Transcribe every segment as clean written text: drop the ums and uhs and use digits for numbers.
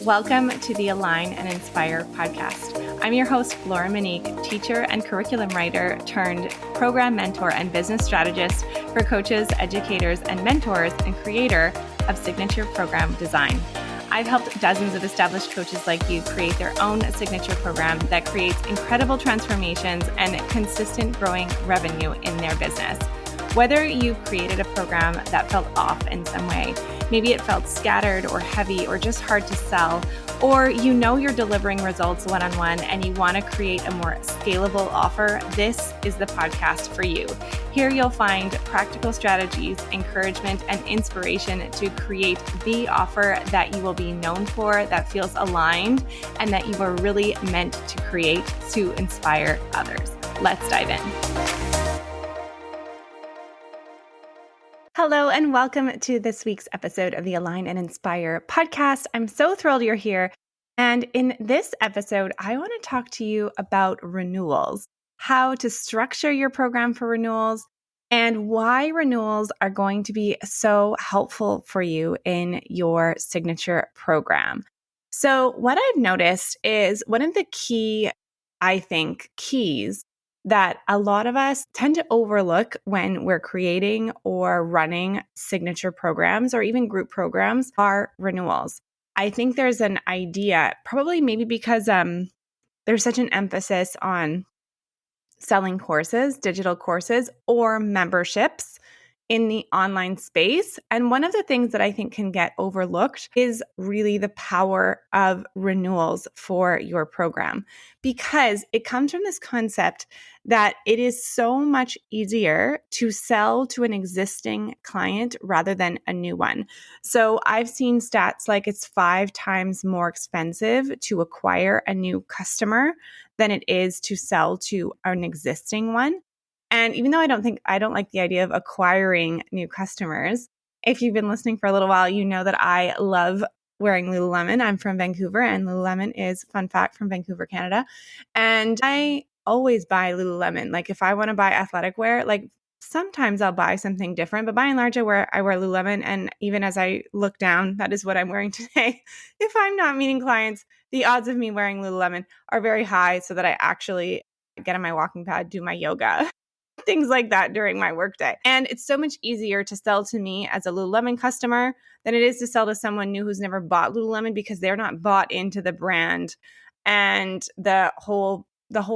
Welcome to the Align and Inspire podcast. I'm your host, Laura Monique, teacher and curriculum writer turned program mentor and business strategist for coaches, educators, and mentors, and creator of signature program design. I've helped dozens of established coaches like you create their own signature program that creates incredible transformations and consistent growing revenue in their business. Whether you've created a program that felt off in some way, maybe it felt scattered or heavy or just hard to sell, or you know you're delivering results one-on-one and you want to create a more scalable offer, this is the podcast for you. Here you'll find practical strategies, encouragement, and inspiration to create the offer that you will be known for, that feels aligned, and that you are really meant to create to inspire others. Let's dive in. Hello, and welcome to this week's episode of the Align and Inspire podcast. I'm so thrilled you're here. And in this episode, I want to talk to you about renewals, how to structure your program for renewals, and why renewals are going to be so helpful for you in your signature program. So what I've noticed is one of the keys that a lot of us tend to overlook when we're creating or running signature programs or even group programs are renewals. I think there's an idea, probably maybe because there's such an emphasis on selling courses, digital courses, or memberships in the online space. And one of the things that I think can get overlooked is really the power of renewals for your program, because it comes from this concept that it is so much easier to sell to an existing client rather than a new one. So I've seen stats like it's 5 times more expensive to acquire a new customer than it is to sell to an existing one. And even though I don't like the idea of acquiring new customers, if you've been listening for a little while, you know that I love wearing Lululemon. I'm from Vancouver, and Lululemon is, fun fact, from Vancouver, Canada. And I always buy Lululemon. Like if I want to buy athletic wear, like sometimes I'll buy something different, but by and large, I wear Lululemon. And even as I look down, that is what I'm wearing today. If I'm not meeting clients, the odds of me wearing Lululemon are very high, so that I actually get on my walking pad, do my yoga, things like that during my workday. And it's so much easier to sell to me as a Lululemon customer than it is to sell to someone new who's never bought Lululemon, because they're not bought into the brand and the whole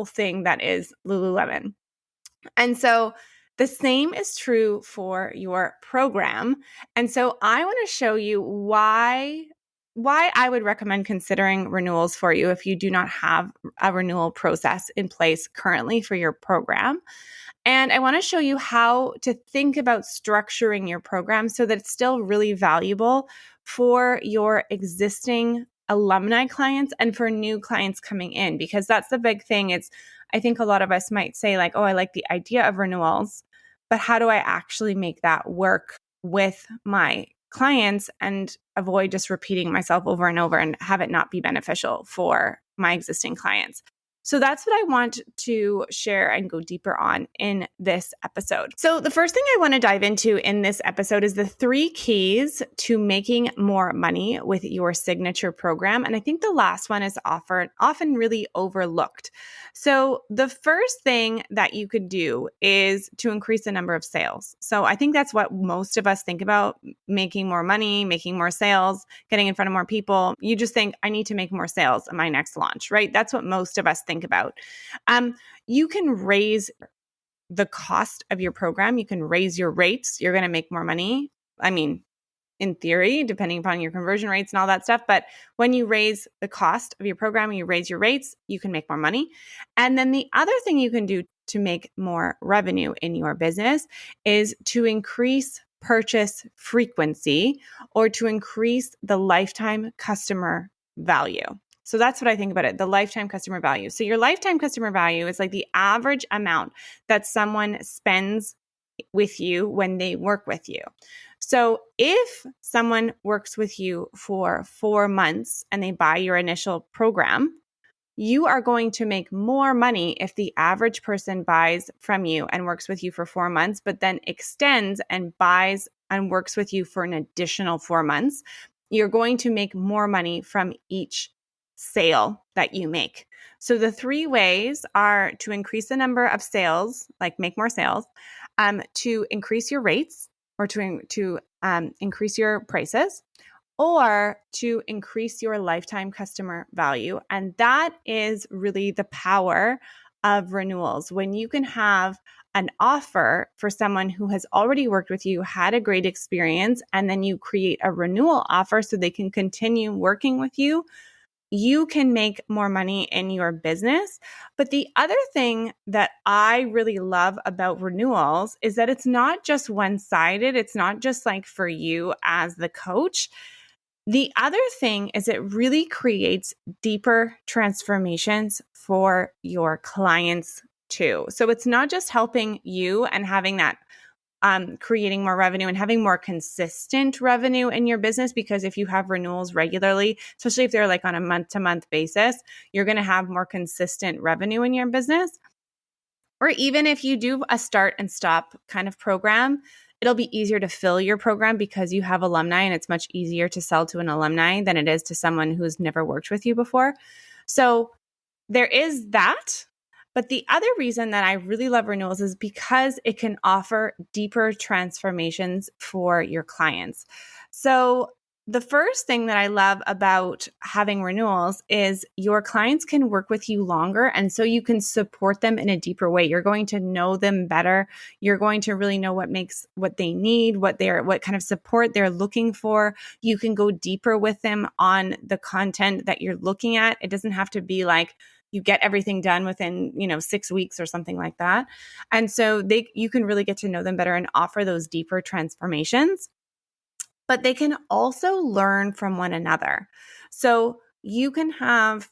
thing that is Lululemon. And so the same is true for your program. And so I want to show you why I would recommend considering renewals for you if you do not have a renewal process in place currently for your program. And I want to show you how to think about structuring your program so that it's still really valuable for your existing alumni clients and for new clients coming in, because that's the big thing. I think a lot of us might say like, oh, I like the idea of renewals, but how do I actually make that work with my clients and avoid just repeating myself over and over and have it not be beneficial for my existing clients? So that's what I want to share and go deeper on in this episode. So the first thing I want to dive into in this episode is the 3 keys to making more money with your signature program. And I think the last one is often really overlooked. So the first thing that you could do is to increase the number of sales. So I think that's what most of us think about: making more money, making more sales, getting in front of more people. You just think, I need to make more sales at my next launch, right? That's what most of us think about. You can raise the cost of your program. You can raise your rates. You're going to make more money. I mean, in theory, depending upon your conversion rates and all that stuff. But when you raise the cost of your program, you raise your rates, you can make more money. And then the other thing you can do to make more revenue in your business is to increase purchase frequency or to increase the lifetime customer value. So that's what I think about it, the lifetime customer value. So your lifetime customer value is like the average amount that someone spends with you when they work with you. So if someone works with you for 4 months and they buy your initial program, you are going to make more money if the average person buys from you and works with you for 4 months, but then extends and buys and works with you for an additional 4 months, you're going to make more money from each sale that you make. So the 3 ways are to increase the number of sales, like make more sales, to increase your rates, or to increase your prices, or to increase your lifetime customer value. And that is really the power of renewals. When you can have an offer for someone who has already worked with you, had a great experience, and then you create a renewal offer so they can continue working with you, you can make more money in your business. But the other thing that I really love about renewals is that it's not just one-sided. It's not just like for you as the coach. The other thing is it really creates deeper transformations for your clients too. So it's not just helping you and having that creating more revenue and having more consistent revenue in your business, because if you have renewals regularly, especially if they're like on a month-to-month basis, you're going to have more consistent revenue in your business. Or even if you do a start and stop kind of program, it'll be easier to fill your program because you have alumni, and it's much easier to sell to an alumni than it is to someone who's never worked with you before. So there is that. But the other reason that I really love renewals is because it can offer deeper transformations for your clients. So the first thing that I love about having renewals is your clients can work with you longer, and so you can support them in a deeper way. You're going to know them better. You're going to really know what they need, what kind of support they're looking for. You can go deeper with them on the content that you're looking at. It doesn't have to be like you get everything done within, 6 weeks or something like that. And so you can really get to know them better and offer those deeper transformations. But they can also learn from one another. So you can have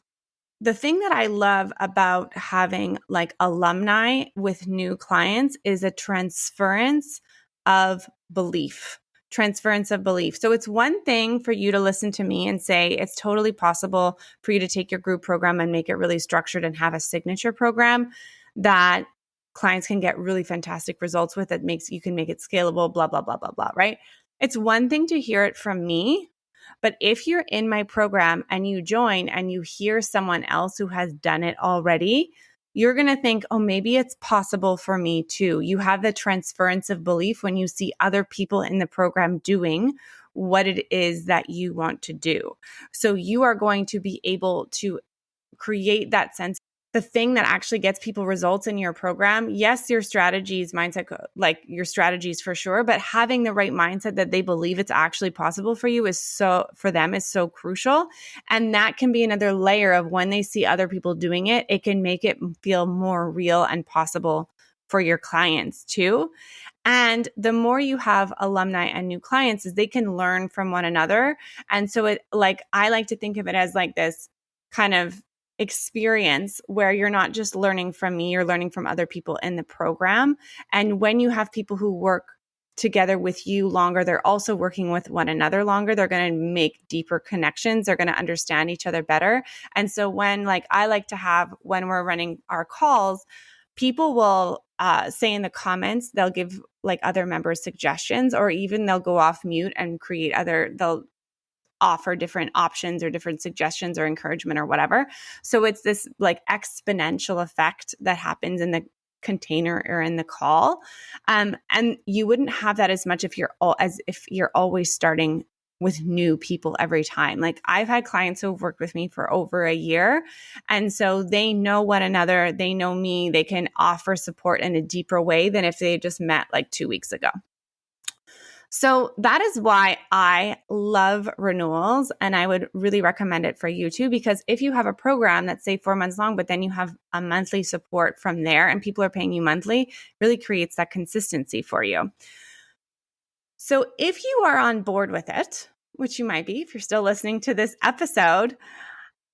the thing that I love about having like alumni with new clients is a transference of belief. So it's one thing for you to listen to me and say it's totally possible for you to take your group program and make it really structured and have a signature program that clients can get really fantastic results with, that you can make it scalable, blah, blah, blah, blah, blah, right? It's one thing to hear it from me, but if you're in my program and you join and you hear someone else who has done it already, you're going to think, oh, maybe it's possible for me too. You have the transference of belief when you see other people in the program doing what it is that you want to do. So you are going to be able to create that sense. The thing that actually gets people results in your program, yes, your strategies, mindset, like your strategies for sure, but having the right mindset that they believe it's actually possible for you is so crucial. And that can be another layer of when they see other people doing it, it can make it feel more real and possible for your clients too. And the more you have alumni and new clients, is they can learn from one another. And so I like to think of it as like this kind of experience where you're not just learning from me, you're learning from other people in the program. And when you have people who work together with you longer, they're also working with one another longer. They're going to make deeper connections. They're going to understand each other better. And so when we're running our calls, people will say in the comments, they'll give like other members suggestions, or even they'll go off mute and they'll offer different options or different suggestions or encouragement or whatever. So it's this like exponential effect that happens in the container or in the call. And you wouldn't have that as much if you're always starting with new people every time. Like I've had clients who've worked with me for over a year. And so they know one another, they know me, they can offer support in a deeper way than if they just met like 2 weeks ago. So that is why I love renewals, and I would really recommend it for you too, because if you have a program that's say 4 months long, but then you have a monthly support from there and people are paying you monthly, it really creates that consistency for you. So if you are on board with it, which you might be if you're still listening to this episode,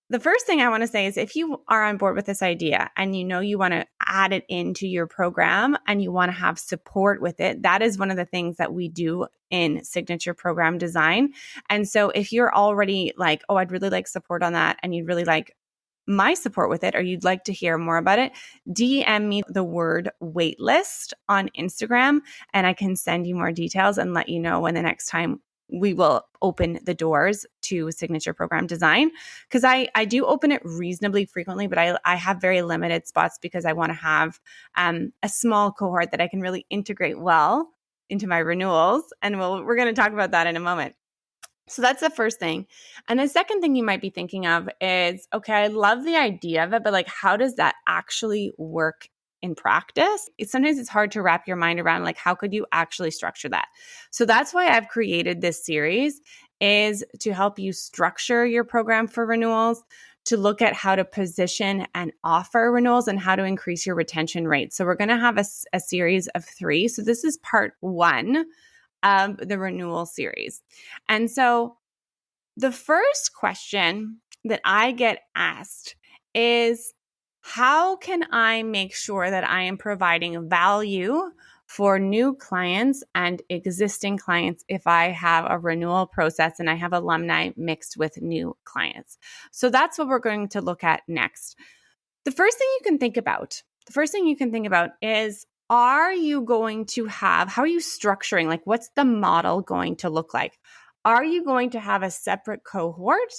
the first thing I want to say is if you are on board with this idea and you know you want to add it into your program and you want to have support with it, that is one of the things that we do in signature program design. And so if you're already like, oh, I'd really like support on that, and you'd really like my support with it, or you'd like to hear more about it, DM me the word waitlist on Instagram and I can send you more details and let you know when the next time we will open the doors to signature program design, because I do open it reasonably frequently, but I have very limited spots because I want to have a small cohort that I can really integrate well into my renewals. And we're going to talk about that in a moment. So that's the first thing. And the second thing you might be thinking of is, okay, I love the idea of it, but like, how does that actually work in practice? Sometimes it's hard to wrap your mind around, like, how could you actually structure that? So that's why I've created this series, is to help you structure your program for renewals, to look at how to position and offer renewals and how to increase your retention rate. So we're going to have a series of 3. So this is part 1 of the renewal series. And so the first question that I get asked is, how can I make sure that I am providing value for new clients and existing clients if I have a renewal process and I have alumni mixed with new clients? So that's what we're going to look at next. The first thing you can think about is, are you going to have, how are you structuring? Like, what's the model going to look like? Are you going to have a separate cohort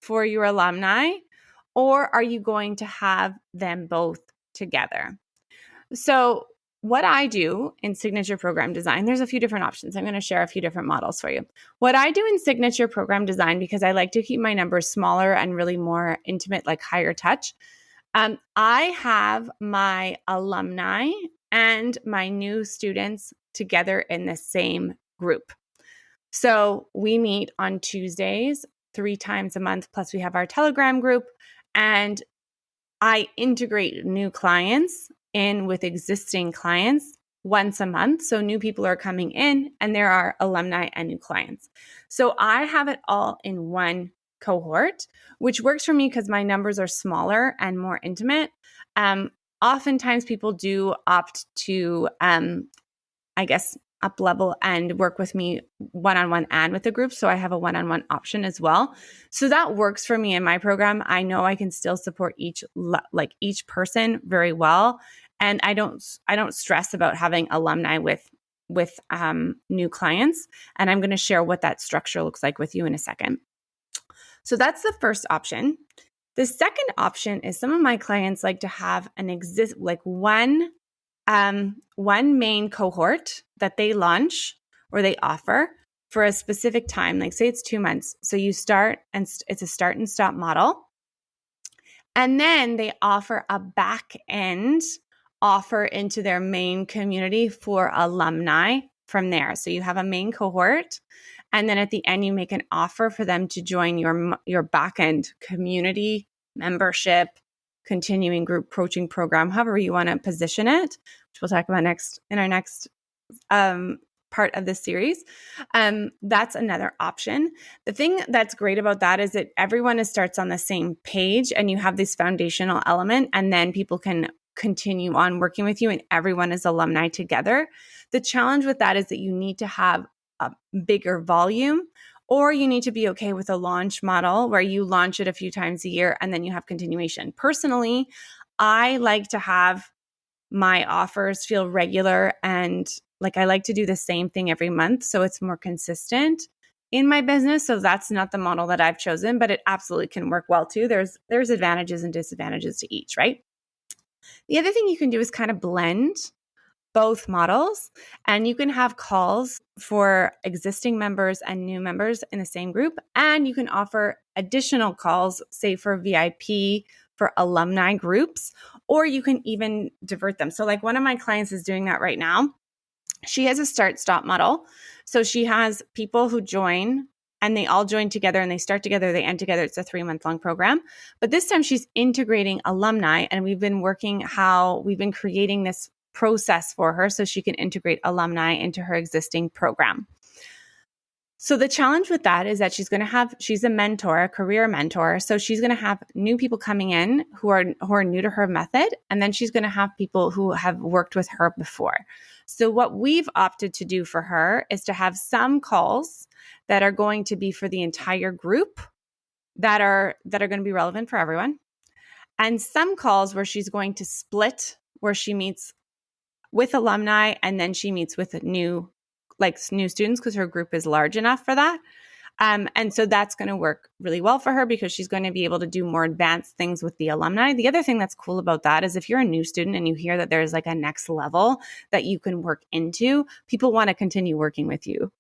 for your alumni, or are you going to have them both together? So what I do in signature program design, there's a few different options. I'm going to share a few different models for you. What I do in signature program design, because I like to keep my numbers smaller and really more intimate, like higher touch, I have my alumni and my new students together in the same group. So we meet on Tuesdays 3 times a month, plus we have our Telegram group, and I integrate new clients in with existing clients once a month. So new people are coming in and there are alumni and new clients. So I have it all in one cohort, which works for me because my numbers are smaller and more intimate. Oftentimes people do opt to, up level and work with me one-on-one and with the group. So I have a one-on-one option as well. So that works for me in my program. I know I can still support each person very well. And I don't stress about having alumni with new clients. And I'm going to share what that structure looks like with you in a second. So that's the first option. The second option is, some of my clients like to have one main cohort that they launch or they offer for a specific time. Like, say it's 2 months. So you start, and it's a start and stop model. And then they offer a back end offer into their main community for alumni from there. So you have a main cohort, and then at the end, you make an offer for them to join your back end community membership, continuing group coaching program, however you want to position it, which we'll talk about next in our next part of this series. That's another option. The thing that's great about that is that everyone starts on the same page, and you have this foundational element, and then people can continue on working with you, and everyone is alumni together. The challenge with that is that you need to have a bigger volume, or you need to be okay with a launch model where you launch it a few times a year and then you have continuation. Personally, I like to have my offers feel regular, and like, I like to do the same thing every month, so it's more consistent in my business. So that's not the model that I've chosen, but it absolutely can work well too. There's advantages and disadvantages to each, right? The other thing you can do is kind of blend both models, and you can have calls for existing members and new members in the same group, and you can offer additional calls, say for VIP, for alumni groups, or you can even divert them. So like, one of my clients is doing that right now. She has a start-stop model. So she has people who join, and they all join together, and they start together, they end together. It's a 3-month-long program. But this time she's integrating alumni, and we've been creating this process for her so she can integrate alumni into her existing program. So the challenge with that is that she's a mentor, a career mentor. So she's going to have new people coming in who are new to her method. And then she's going to have people who have worked with her before. So what we've opted to do for her is to have some calls that are going to be for the entire group that are going to be relevant for everyone. And some calls where she's going to split, where she meets with alumni and then she meets with new like new students because her group is large enough for that. And so that's going to work really well for her because she's going to be able to do more advanced things with the alumni. The other thing that's cool about that is if you're a new student and you hear that there's like a next level that you can work into, people want to continue working with you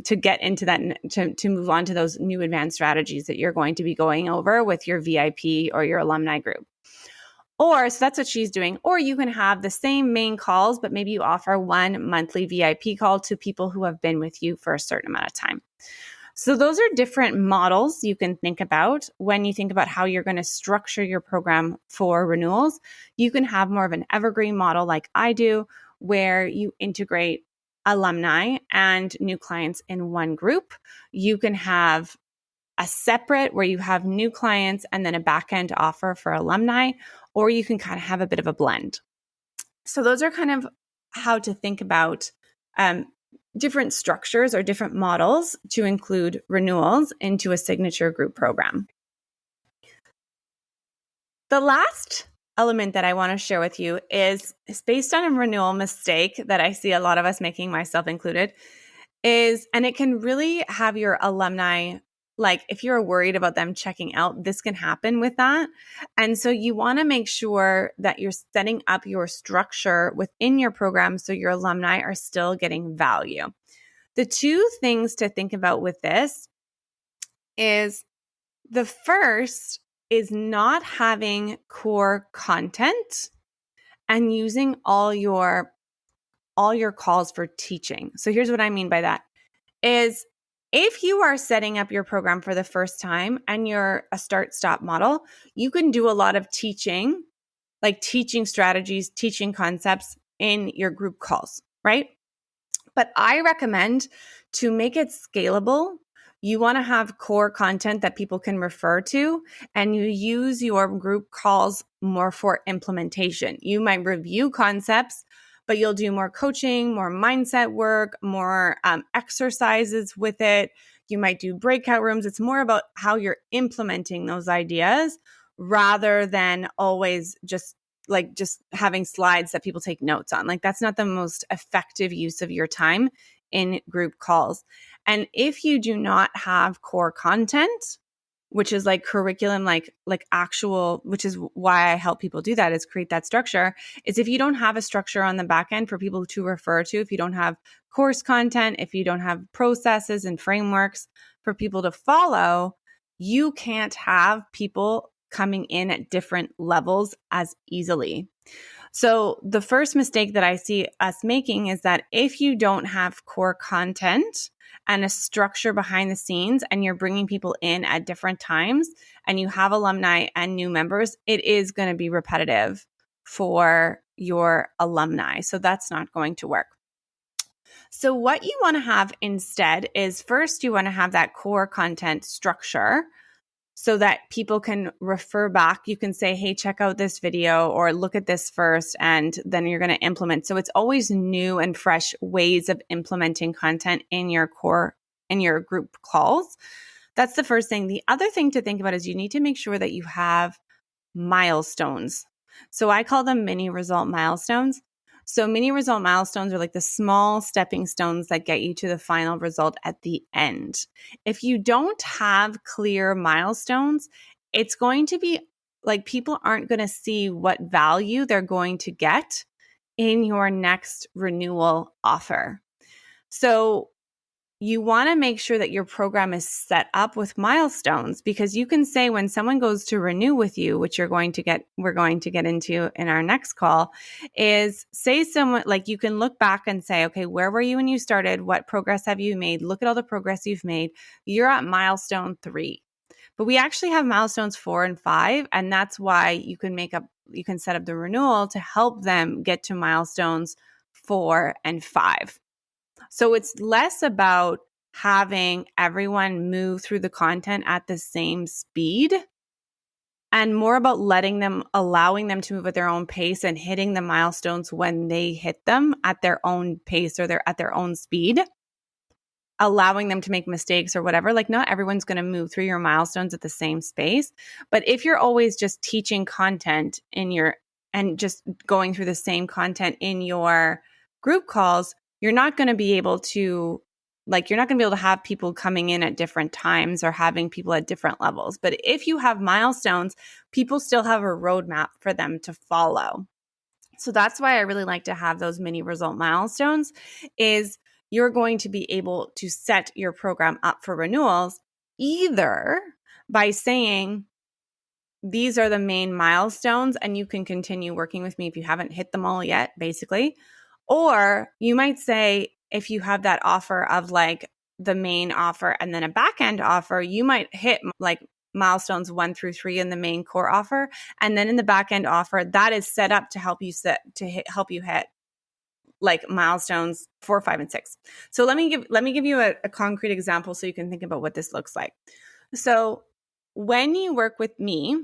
to get into that, to move on to those new advanced strategies that you're going to be going over with your VIP or your alumni group. Or, so that's what she's doing. Or you can have the same main calls, but maybe you offer one monthly VIP call to people who have been with you for a certain amount of time. So those are different models you can think about when you think about how you're going to structure your program for renewals. You can have more of an evergreen model like I do, where you integrate alumni and new clients in one group. You can have a separate where you have new clients and then a back-end offer for alumni, or you can kind of have a bit of a blend. So those are kind of how to think about different structures or different models to include renewals into a signature group program. The last element that I want to share with you is based on a renewal mistake that I see a lot of us making, myself included, and it can really have your alumni, like if you're worried about them checking out, this can happen with that. And so you want to make sure that you're setting up your structure within your program so your alumni are still getting value. The two things to think about with this is the first is not having core content and using all your calls for teaching. So here's what I mean by that is if you are setting up your program for the first time and you're a start-stop model, you can do a lot of teaching, like teaching strategies, teaching concepts in your group calls, right? But I recommend to make it scalable, you want to have core content that people can refer to, and you use your group calls more for implementation. You might review concepts, but you'll do more coaching, more mindset work, more exercises with it. You might do breakout rooms. It's more about how you're implementing those ideas rather than always just having slides that people take notes on. Like that's not the most effective use of your time in group calls. And if you do not have core content, which is like curriculum, like actual, which is why I help people do that, is create that structure, is if you don't have a structure on the back end for people to refer to, if you don't have course content, if you don't have processes and frameworks for people to follow, you can't have people coming in at different levels as easily. So the first mistake that I see us making is that if you don't have core content and a structure behind the scenes and you're bringing people in at different times and you have alumni and new members, it is going to be repetitive for your alumni. So that's not going to work. So what you want to have instead is first you want to have that core content structure so that people can refer back. You can say, hey, check out this video or look at this first, and then you're going to implement. So it's always new and fresh ways of implementing content in your group calls. That's the first thing. The other thing to think about is you need to make sure that you have milestones. So I call them mini result milestones. So mini result milestones are like the small stepping stones that get you to the final result at the end. If you don't have clear milestones, it's going to be like people aren't going to see what value they're going to get in your next renewal offer. So you want to make sure that your program is set up with milestones, because you can say when someone goes to renew with you, which we're going to get into in our next call, is say someone like you can look back and say, okay, where were you when you started? What progress have you made? Look at all the progress you've made. You're at milestone 3, but we actually have milestones 4 and 5. And that's why you can set up the renewal to help them get to milestones 4 and 5. So it's less about having everyone move through the content at the same speed and more about allowing them to move at their own pace and hitting the milestones when they hit them at their own pace or they're at their own speed, allowing them to make mistakes or whatever. Like not everyone's going to move through your milestones at the same space. But if you're always just teaching content and just going through the same content in your group calls, you're not going to be able to have people coming in at different times or having people at different levels. But if you have milestones, people still have a roadmap for them to follow. So that's why I really like to have those mini result milestones, is you're going to be able to set your program up for renewals either by saying, these are the main milestones and you can continue working with me if you haven't hit them all yet, basically. Or you might say, if you have that offer of like the main offer and then a back end offer, you might hit like milestones 1 through 3 in the main core offer. And then in the back end offer, that is set up to help you hit like milestones 4, 5, and 6. So let me give you a concrete example so you can think about what this looks like. So when you work with me,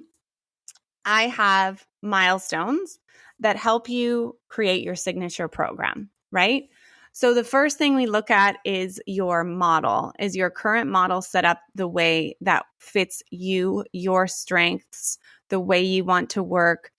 I have milestones that help you create your signature program, right? So the first thing we look at is your model. Is your current model set up the way that fits you, your strengths, the way you want to work,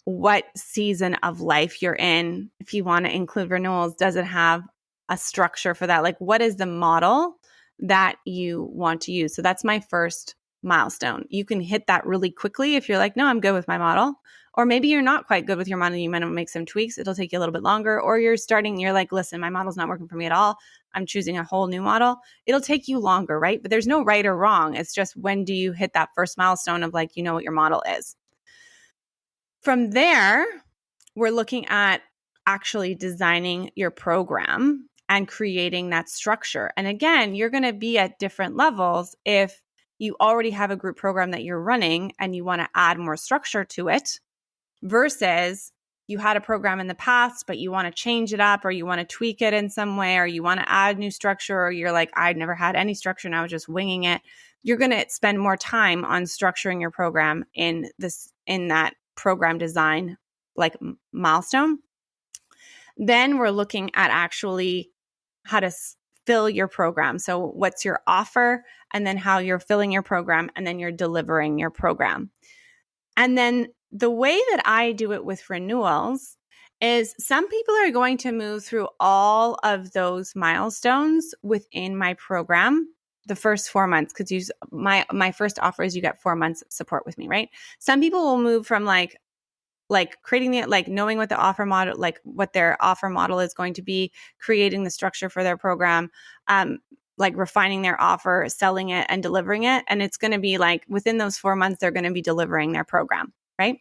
what season of life you're in? If you want to include renewals, does it have a structure for that? Like, what is the model that you want to use? So that's my first milestone. You can hit that really quickly if you're like, no, I'm good with my model. Or maybe you're not quite good with your model. You might want to make some tweaks. It'll take you a little bit longer. Or you're like, listen, my model's not working for me at all. I'm choosing a whole new model. It'll take you longer, right? But there's no right or wrong. It's just, when do you hit that first milestone of like, you know what your model is? From there, we're looking at actually designing your program and creating that structure. And again, you're going to be at different levels. If you already have a group program that you're running and you want to add more structure to it, versus you had a program in the past, but you want to change it up, or you want to tweak it in some way, or you want to add new structure, or you're like, I've never had any structure and I was just winging it. You're going to spend more time on structuring your program in that program design like milestone. Then we're looking at actually how to fill your program. So what's your offer, and then how you're filling your program, and then you're delivering your program. And then the way that I do it with renewals is, some people are going to move through all of those milestones within my program the first 4 months, because my first offer is you get 4 months support with me, right? Some people will move from like creating the, like knowing what the offer model, like what their offer model is going to be, creating the structure for their program, like refining their offer, selling it, and delivering it. And it's going to be like within those 4 months, they're going to be delivering their program, right?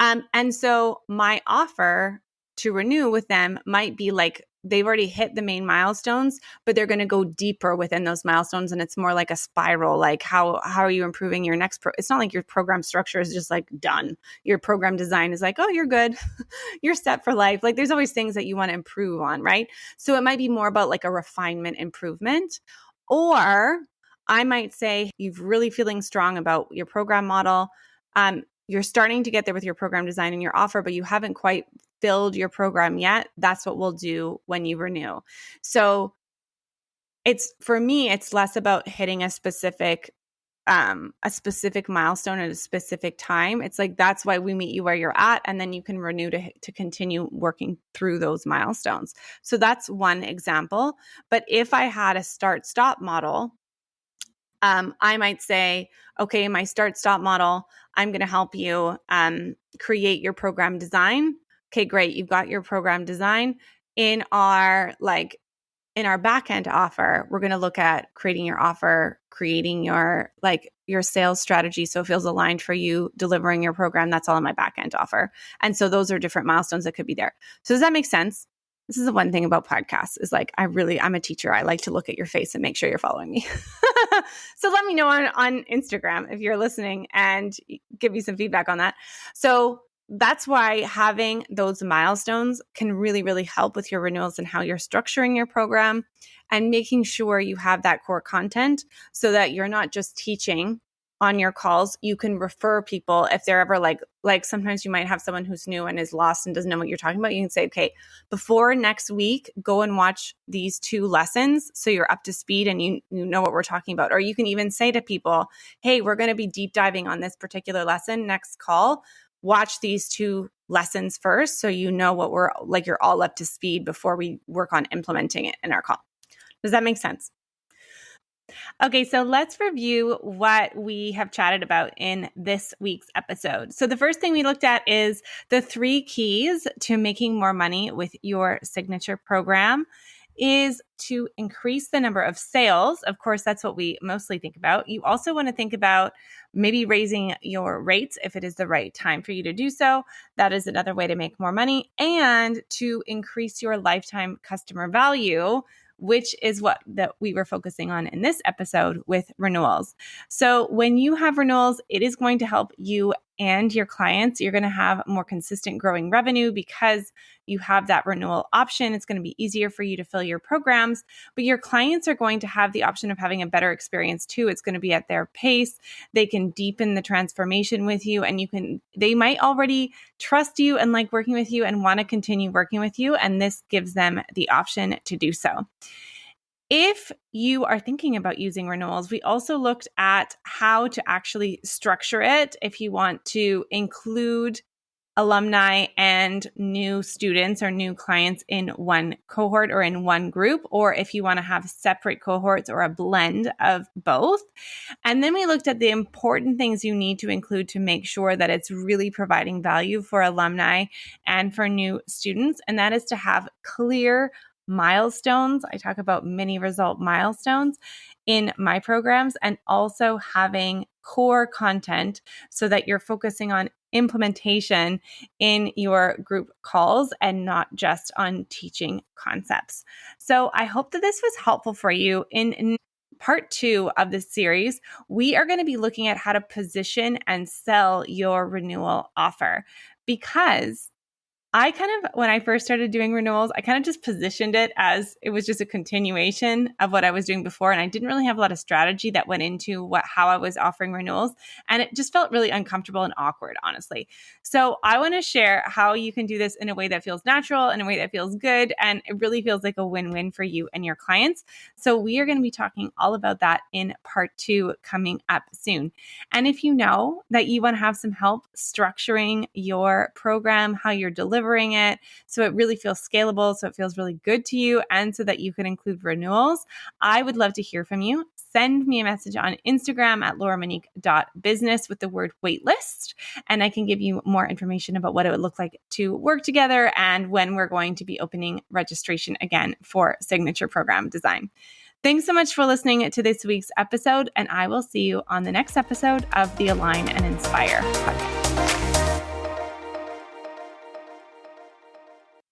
And so my offer to renew with them might be like, they've already hit the main milestones, but they're going to go deeper within those milestones. And it's more like a spiral. Like, how are you improving your next it's not like your program structure is just like done. Your program design is like, oh, you're good. You're set for life. Like, there's always things that you want to improve on, right? So it might be more about like a refinement improvement. Or I might say, you're really feeling strong about your program model. You're starting to get there with your program design and your offer, but you haven't quite filled your program yet. That's what we'll do when you renew. So for me, it's less about hitting a specific milestone at a specific time. It's like, that's why we meet you where you're at, and then you can renew to continue working through those milestones. So that's one example. But if I had a start-stop model, I might say, okay, my start-stop model, I'm going to help you create your program design. Okay, great. You've got your program design. In our back-end offer, we're going to look at creating your offer, creating your sales strategy so it feels aligned for you, delivering your program. That's all in my back-end offer. And so those are different milestones that could be there. So does that make sense? This is the one thing about podcasts, is like, I'm a teacher. I like to look at your face and make sure you're following me. So let me know on Instagram if you're listening, and give me some feedback on that. So that's why having those milestones can really, really help with your renewals and how you're structuring your program, and making sure you have that core content so that you're not just teaching on your calls. You can refer people if they're ever like sometimes you might have someone who's new and is lost and doesn't know what you're talking about. You can say, okay, before next week, go and watch these 2 lessons so you're up to speed and you know what we're talking about. Or you can even say to people, hey, we're going to be deep diving on this particular lesson next call. watch these 2 lessons first so you know what we're like, you're all up to speed before we work on implementing it in our call. Does that make sense? Okay, so let's review what we have chatted about in this week's episode. So the first thing we looked at is the 3 keys to making more money with your signature program is to increase the number of sales. Of course, that's what we mostly think about. You also want to think about maybe raising your rates if it is the right time for you to do so. That is another way to make more money, and to increase your lifetime customer value, which is what that we were focusing on in this episode with renewals. So when you have renewals, it is going to help you and your clients. You're going to have more consistent growing revenue because you have that renewal option. It's going to be easier for you to fill your programs, but your clients are going to have the option of having a better experience too. It's going to be at their pace. They can deepen the transformation with you, and they might already trust you and like working with you and want to continue working with you. And this gives them the option to do so. If you are thinking about using renewals, we also looked at how to actually structure it if you want to include alumni and new students or new clients in one cohort or in one group, or if you want to have separate cohorts or a blend of both. And then we looked at the important things you need to include to make sure that it's really providing value for alumni and for new students. And that is to have clear milestones. I talk about mini result milestones in my programs, and also having core content so that you're focusing on implementation in your group calls and not just on teaching concepts. So I hope that this was helpful for you. In part 2 of this series, we are going to be looking at how to position and sell your renewal offer, because when I first started doing renewals, I kind of just positioned it as it was just a continuation of what I was doing before. And I didn't really have a lot of strategy that went into how I was offering renewals. And it just felt really uncomfortable and awkward, honestly. So I want to share how you can do this in a way that feels natural, in a way that feels good, and it really feels like a win-win for you and your clients. So we are going to be talking all about that in part 2 coming up soon. And if you know that you want to have some help structuring your program, how you're delivering it, so it really feels scalable, so it feels really good to you, and so that you can include renewals, I would love to hear from you. Send me a message on Instagram at lauramonique.business with the word waitlist, and I can give you more information about what it would look like to work together and when we're going to be opening registration again for signature program design. Thanks so much for listening to this week's episode, and I will see you on the next episode of the Align and Inspire podcast.